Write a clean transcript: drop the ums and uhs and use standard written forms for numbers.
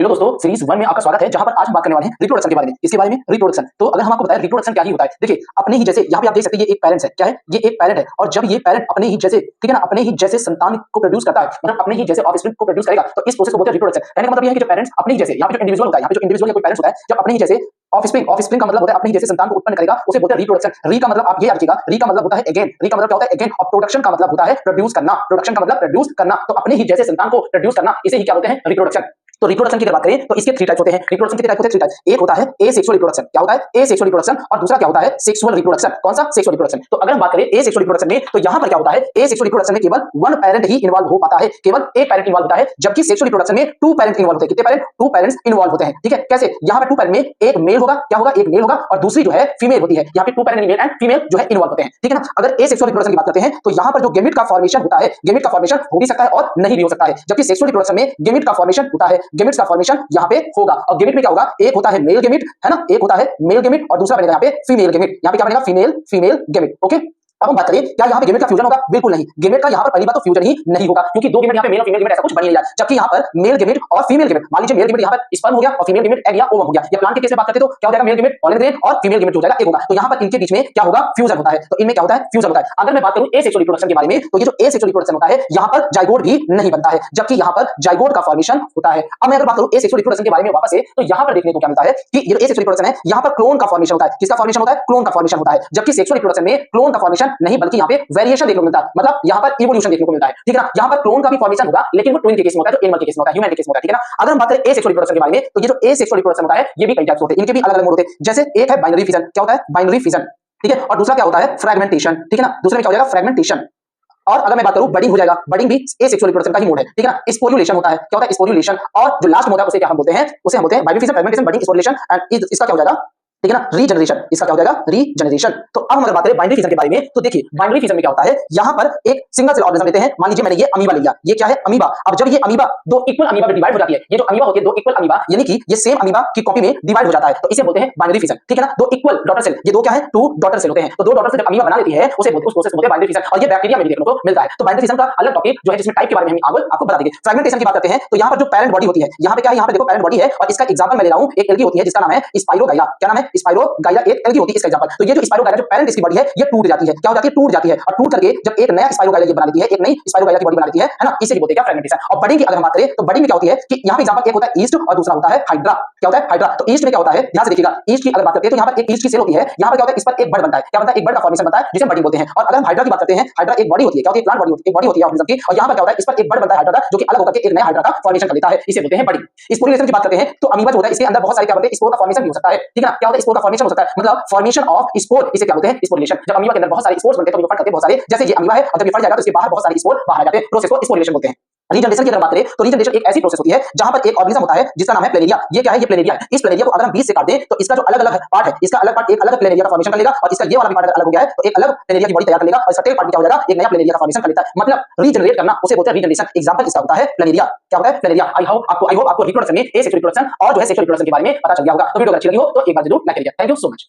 Hello दोस्तों, series 1 में आपका स्वागत है, जहां पर आज हम बात करने वाले हैं रिप्रोडक्शन के बारे में। इसके बारे में रिप्रोडक्शन। तो अगर हम आपको बताएं रिप्रोडक्शन क्या ही होता है, देखिए अपने ही जैसे यहाँ पे आप देख सकते हैं ये एक पेरेंट्स है। क्या है? ये एक पेरेंट है और जब ये पेरेंट अपने ही जैसे, ठीक है ना, अपने ही जैसे संतान को प्रोड्यूस करता है, मतलब अपने ही जैसे ऑफस्प्रिंग को प्रोड्यूस करेगा, तो इस प्रोसेस को बोलते हैं रिप्रोडक्शन। कहने का मतलब ये है कि जो पेरेंट्स अपने ही जैसे, यहाँ पे जो इंडिविजुअल होता है, यहाँ पे जो इंडिविजुअल या कोई पेरेंट्स होता है, जब अपने ही जैसे ऑफस्प्रिंग का मतलब होता है अपने ही जैसे संतान को उत्पन्न करेगा, उसे बोलते हैं रिप्रोडक्शन। री का मतलब आप ये याद रखिएगा, री का मतलब होता है अगेन, री का मतलब क्या होता है अगेन, और प्रोडक्शन का मतलब होता है प्रोड्यूस करना। प्रोडक्शन का मतलब प्रोड्यूस करना, तो अपने ही जैसे संतान को प्रोड्यूस करना, इसे ही क्या बोलते हैं? रिप्रोडक्शन। तो रिप्रोडक्शन की अगर बात करें तो इसके 3 टाइप्स होते हैं। रिप्रोडक्शन के 3 टाइप होते हैं, 3 टाइप। एक होता है एसेक्सुअल रिप्रोडक्शन। क्या होता है? Asexual reproduction. और दूसरा क्या होता है? Sexual reproduction. कौन सा? Sexual reproduction. तो अगर हम बात करें एसेक्सुअल रिप्रोडक्शन में, तो यहां पर क्या होता है? एसेक्सुअल रिप्रोडक्शन में केवल वन पेरेंट ही इन्वॉल्व हो पाता है, केवल एक पेरेंट इन्वॉल्व होता है, जबकि सेक्सुअल रिप्रोडक्शन में 2 पेरेंट इन्वॉल्व होते हैं। कितने पेरेंट? 2 पेरेंट्स इन्वॉल्व होते हैं। ठीक है? कैसे? यहां पर 2 पेरेंट में एक मेल होगा, क्या होगा? एक मेल होगा, और दूसरी जो है फीमेल होती है। यहां पे 2 पेरेंट मेल एंड फीमेल जो है इन्वॉल्व होते हैं। ठीक है ना? अगर एसेक्सुअल रिप्रोडक्शन की बात करते हैं तो यहां पर जो गेमेट का फॉर्मेशन होता है, गेमेट का फॉर्मेशन हो भी सकता है और नहीं भी हो सकता है, जबकि सेक्सुअल रिप्रोडक्शन में गेमेट का फॉर्मेशन होता है, गेमेट्स का फॉर्मेशन यहां पे होगा। और गेमेट में क्या होगा? एक होता है मेल गेमेट, है ना, एक होता है मेल गेमेट और दूसरा बनेगा यहाँ पे फीमेल गेमेट। यहाँ पे क्या बनेगा? Female gamete. ओके, अब हम बात करें क्या यहाँ पे गेमेट का फ्यूजन होगा? बिल्कुल नहीं। गेमेट का यहाँ पर पहली बात तो फ्यूजन ही नहीं होगा, क्योंकि 2 गेमेट यहाँ पे मेल और फीमेल गेमेट ऐसा कुछ बन नहीं रहा है, जबकि यहाँ पर मेल गेमेट और फीमेल गेमेट, मान लीजिए मेल गेमेट यहाँ पर स्पर्म हो गया और फीमेल गेमेट एग या ओवम हो गया, या प्लांट के केस में बात करते तो क्या हो जाएगा? मेल गेमेट पॉलन ग्रेन और फीमेल गेमेट हो जाएगा, एक होगा। तो यहाँ पर इनके बीच में क्या होगा? फ्यूजन होता है। तो इनमें क्या होता है? फ्यूजन होता है। अगर मैं बात करूं एसेक्सुअल रिप्रोडक्शन के बारे में, तो ये जो एसेक्सुअल रिप्रोडक्शन होता है, यहाँ पर जाइगोट भी नहीं बनता है, जबकि यहाँ पर जाइगोट का फॉर्मेशन होता है। अब मैं अगर बात करूं एसेक्सुअल रिप्रोडक्शन के बारे में वापस से, तो यहाँ पर देखने को क्या मिलता है कि ये एसेक्सुअल रिप्रोडक्शन है, यहाँ पर क्लोन का फॉर्मेशन होता है। किसका फॉर्मेशन होता है? क्लोन का फॉर्मेशन होता है। जबकि सेक्सुअल रिप्रोडक्शन में क्लोन का फॉर्मेशन नहीं, बल्कि यहाँ पे वेरिएशन देखने को मिलता है, मतलब यहाँ पर इवोल्यूशन देखने को मिलता है। ठीक है ना? यहाँ पर क्लोन का भी फॉर्मेशन होगा, लेकिन वो ट्विन के केस में होता है, जो एनिमल के केस में होता है, ह्यूमन के केस में होता है। ठीक है ना? अगर हम बात करें एसेक्सुअल रिप्रोडक्शन के बारे में, तो ये जो एसेक्सुअल रिप्रोडक्शन होता है, ये भी कई टाइप्स होते हैं, इनके भी अलग अलग मोड होते हैं। जैसे एक है बाइनरी फिजन। क्या होता है? Binary fission. ठीक है? और दूसरा क्या होता है? फ्रेगमेंटेशन। ठीक है ना? दूसरे में क्या हो जाएगा? फ्रेगमेंटेशन। और अगर मैं बात करूं बडिंग हो जाएगा, बडिंग भी एसेक्सुअल रिप्रोडक्शन का ही मोड है। ठीक है ना? स्पोर्युलेशन होता है। क्या होता है? स्पोर्युलेशन। और जो लास्ट मोड है उसे क्या हम बोलते हैं? उसे हम बोलते हैं binary fission, fragmentation, budding, sporulation and इसका क्या हो जाएगा? ठीक है ना? रीजनरेशन। इसका क्या हो जाएगा? रीजनरेशन। तो अब हम अगर बात करें बाइनरी फिजन के बारे में, तो देखिए बाइनरी फिजन में क्या होता है, यहां पर एक सिंगल सेल ऑर्गेनिज्म लेते हैं। मान लीजिए मैंने ये अमीबा लिया, ये क्या है? अमीबा। अब जब ये अमीबा 2 इक्वल अमीबा में डिवाइड हो जाती है, ये जो अमीबा होती है 2 इक्वल अमीबा, यानी कि ये सेम अमीबा की कॉपी में डिवाइड हो जाता है, तो इसे बोलते हैं बाइनरी फिजन। ठीक है ना? 2 इक्वल डॉटर सेल, ये 2 क्या है? 2 डॉटर सेल होते हैं। तो 2 डॉटर सेल जब अमीबा बना लेती है, उस प्रोसेस बोलते हैं बाइनरी फिजन, और ये बैक्टीरिया में भी देखने को मिलता है। तो बाइनरी फिजन का अलग टॉपिक जो है, जिसमें टाइप के बारे में हम आगे आपको बता देंगे। फ्रेगमेंटेशन की बात करते हैं, तो यहां पर जो पेरेंट बॉडी होती है, यहां पे क्या है? यहां पे देखो पेरेंट बॉडी है, और इसका एग्जांपल मैं ले रहा हूं, एक एल्गी होती है जिसका नाम है स्पाइरोगाइला। क्या नाम है? स्पाइरोगाइला एक एल्गी होती है, इसका एग्जांपल। तो ये जो स्पाइरोगाइला जो पेरेंट इसकी बॉडी है, ये टूट जाती है। क्या हो जाती है? टूट जाती है, और टूट करके जब एक नया स्पाइरोगाइला ये बना लेती है, एक नई स्पाइरोगाइला की बॉडी बना लेती है ना, इसे भी बोलते हैं क्या? फ्रेगमेंटेशन। और बडिंग की अगर हम बात करें, तो बडिंग में क्या होती है कि यहां पे एग्जांपल एक होता है ईस्ट और दूसरा होता है हाइड्रा। क्या होता है? हाइड्रा। तो ईस्ट में क्या होता है? ध्यान से देखिएगा, ईस्ट की अगर बात करते हैं तो यहां पर एक ईस्ट की सेल होती है, यहां पर क्या होता है? इस पर एक बड बनता है। क्या बनता है? एक बड का फॉर्मेशन बनता है, जिसे बडिंग बोलते हैं। और अगर हम हाइड्रा की बात करते हैं, हाइड्रा एक बॉडी होती है। क्या होती है? प्लांट बॉडी होती है, एक बॉडी होती है ऑर्गेनिज्म की, और यहां पर क्या होता है? इस पर एक बड बनता है हाइड्रा का, जो कि अलग होकर के एक नया हाइड्रा का फॉर्मेशन कर लेता है, इसे बोलते हैं बडिंग। स्पोर्युलेशन की बात करते हैं, तो अमीबा जो होता है इसके अंदर बहुत सारे क्या बनते हैं? स्पोर का फॉर्मेशन भी हो सकता है। ठीक है ना? क्या होता है? स्पोर का फॉर्मेशन हो सकता है, मतलब फॉर्मेशन ऑफ स्पोर, इसे क्या बोलते हैं? स्पोर्युलेशन। जब अमीबा के अंदर बहुत सारे स्पोर्स बनते हैं तो ये फट करते हैं बहुत सारे, जैसे ये अमीबा है, और जब ये फट जाएगा तो इसके बाहर बहुत सारे स्पोर बाहर आ जाते हैं, प्रोसेस को स्पोर्युलेशन बोलते हैं। रीजनरेशन की अगर बात करें, तो रीजनरेशन एक ऐसी प्रोसेस होती है जहां पर एक ऑर्गेनिज्म होता है जिसका नाम है प्लेनेरिया। ये क्या है? ये प्लेनेरिया है। इस प्लेनेरिया को अगर हम बीच से काट दें, तो इसका जो अलग अलग पार्ट है, इसका अलग पार्ट एक अलग प्लेनेरिया का फॉर्मेशन कर लेगा, और इसका ये वाला भी पार्ट अगर अलग हो गया है तो एक अलग प्लेनेरिया की बॉडी तैयार कर लेगा, और इसका टेल पार्ट में क्या हो जाएगा? एक नया प्लेनेरिया का फॉर्मेशन कर लेता है। मतलब रीजनरेट करना, उसे बोलते हैं रीजनरेशन। एग्जांपल इसका होता है प्लेनेरिया। क्या होता है? प्लेनेरिया। आई होप आपको रिप्रोडक्शन में एसेक्सुअल रिप्रोडक्शन और जो है सेक्सुअल रिप्रोडक्शन के बारे में पता चल गया होगा। तो वीडियो अच्छी लगी हो तो एक बार जरूर लाइक करिए। Thank you so much.